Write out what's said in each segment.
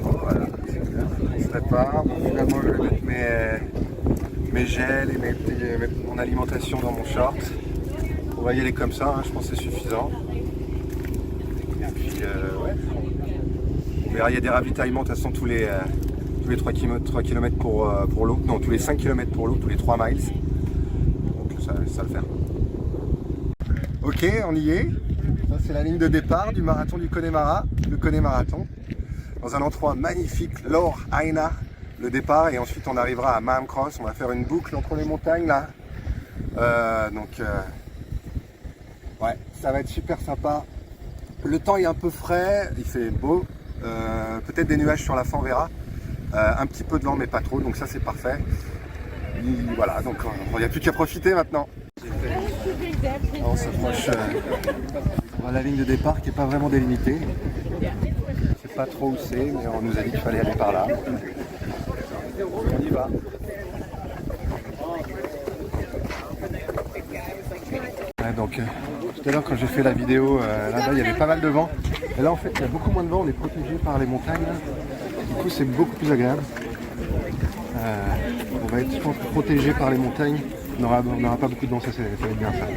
Voilà, on se prépare. Bon, finalement, je vais mettre mes gels et mon alimentation dans mon short. On va y aller comme ça, hein, je pense que c'est suffisant. Et puis, ouais. On verra, il y a des ravitaillements de toute façon tous les 3 km pour l'eau. Non, tous les 5 km pour l'eau, tous les 3 miles. Donc ça va le faire. Ok, on y est. Ça, c'est la ligne de départ du marathon du Connemara, le Connemarathon. Dans un endroit magnifique, Lor Aina, le départ. Et ensuite, on arrivera à Maham Cross. On va faire une boucle entre les montagnes là. Ouais, ça va être super sympa. Le temps est un peu frais, il fait beau. Peut-être des nuages sur la fin, on verra. Un petit peu de vent, mais pas trop, donc ça c'est parfait. Et voilà, donc il n'y a plus qu'à profiter maintenant. On s'approche à la ligne de départ qui n'est pas vraiment délimitée. Je sais pas trop où c'est, mais on nous a dit qu'il fallait aller par là. On y va. Ouais, donc tout à l'heure quand j'ai fait la vidéo, là-bas il y avait pas mal de vent. Et là en fait il y a beaucoup moins de vent, on est protégé par les montagnes. Du coup c'est beaucoup plus agréable. On va être, je pense, protégé par les montagnes. On n'aura pas beaucoup de vent, ça va être bien ça.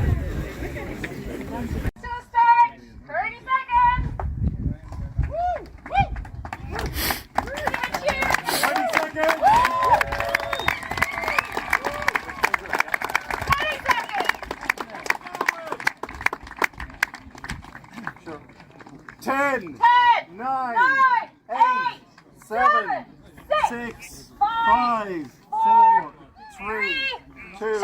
Ten, 9, 8, 7, 6, 5, 4, 3, 2, 1.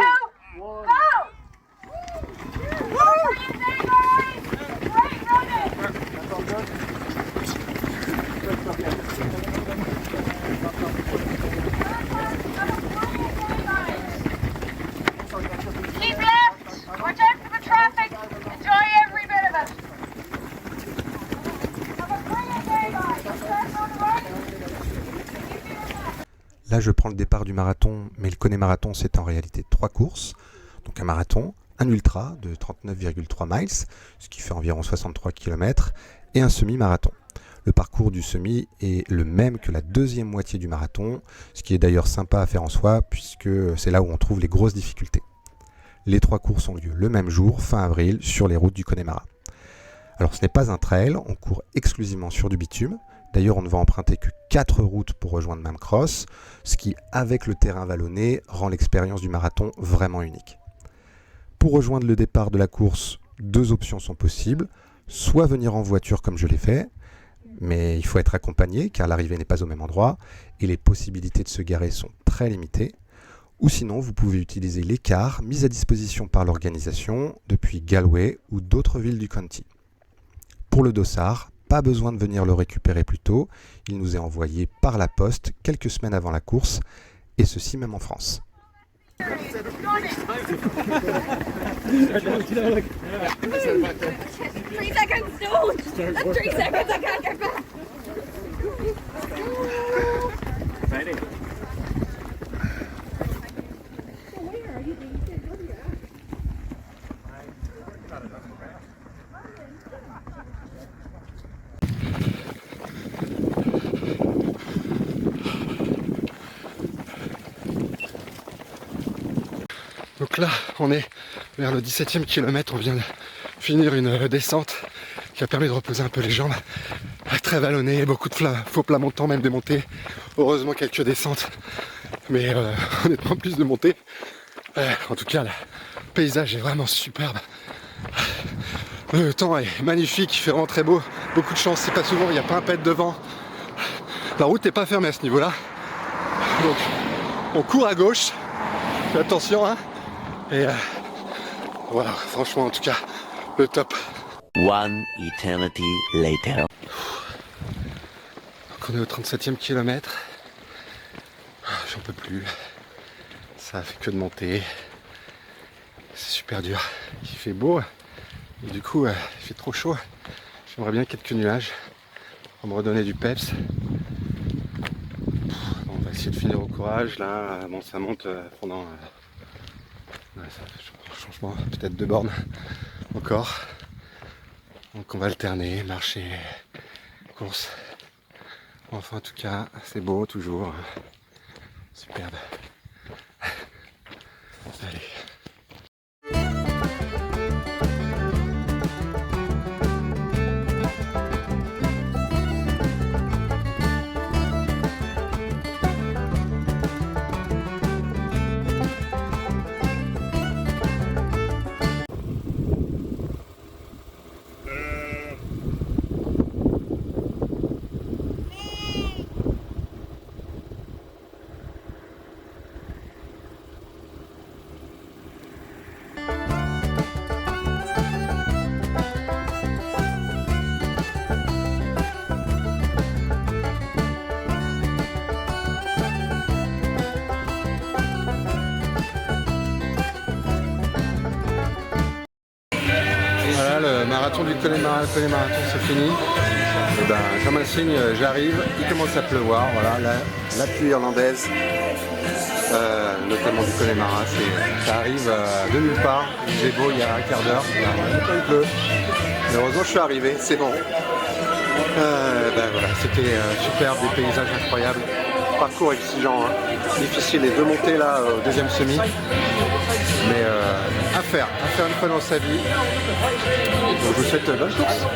Keep left, watch out for the traffic, enjoy every bit of it. Là, je prends le départ du marathon, mais le Connemarathon, c'est en réalité 3 courses. Donc un marathon, un ultra de 39,3 miles, ce qui fait environ 63 km, et un semi-marathon. Le parcours du semi est le même que la deuxième moitié du marathon, ce qui est d'ailleurs sympa à faire en soi, puisque c'est là où on trouve les grosses difficultés. Les 3 courses ont lieu le même jour, fin avril, sur les routes du Connemara. Alors ce n'est pas un trail, on court exclusivement sur du bitume. D'ailleurs, on ne va emprunter que 4 routes pour rejoindre Maham Cross, ce qui, avec le terrain vallonné, rend l'expérience du marathon vraiment unique. Pour rejoindre le départ de la course, 2 options sont possibles. Soit venir en voiture comme je l'ai fait, mais il faut être accompagné car l'arrivée n'est pas au même endroit et les possibilités de se garer sont très limitées. Ou sinon, vous pouvez utiliser les cars mis à disposition par l'organisation depuis Galway ou d'autres villes du county. Pour le dossard, pas besoin de venir le récupérer plus tôt, il nous est envoyé par la poste quelques semaines avant la course, et ceci même en France. 3 seconds, no! That's 3 seconds, I can't get back! Donc là, on est vers le 17e kilomètre, on vient de finir une descente qui a permis de reposer un peu les jambes. Très vallonné, beaucoup de faux plats montants, même des montées. Heureusement quelques descentes, mais honnêtement plus de montées. En tout cas, le paysage est vraiment superbe. Le temps est magnifique, il fait vraiment très beau. Beaucoup de chance, c'est pas souvent, il n'y a pas un pet de vent. La route n'est pas fermée à ce niveau-là. Donc on court à gauche. Fais attention, hein. Et voilà, franchement, en tout cas, le top. One eternity later. Donc on est au 37e kilomètre. J'en peux plus. Ça fait que de monter. C'est super dur. Il fait beau. Et du coup, il fait trop chaud. J'aimerais bien quelques nuages pour me redonner du peps. On va essayer de finir au courage. Là, bon, ça monte pendant Ouais, ça fait changement, peut-être 2 bornes encore. Donc on va alterner, marcher, course. Enfin en tout cas, c'est beau toujours. Superbe. Allez. Voilà, le marathon du Connemaraton, c'est fini. Et ben, comme un signe, j'arrive. Il commence à pleuvoir. Voilà, la pluie irlandaise, notamment du Connemara, ça arrive de nulle part. Il faisait beau il y a un quart d'heure. Il pleut. Mais heureusement, je suis arrivé. C'est bon. Ben voilà, c'était superbe, des paysages incroyables. Parcours exigeant, hein. Difficile les 2 montées là au deuxième semi. Mais à faire une fois dans sa vie. Donc, je vous souhaite bonne course.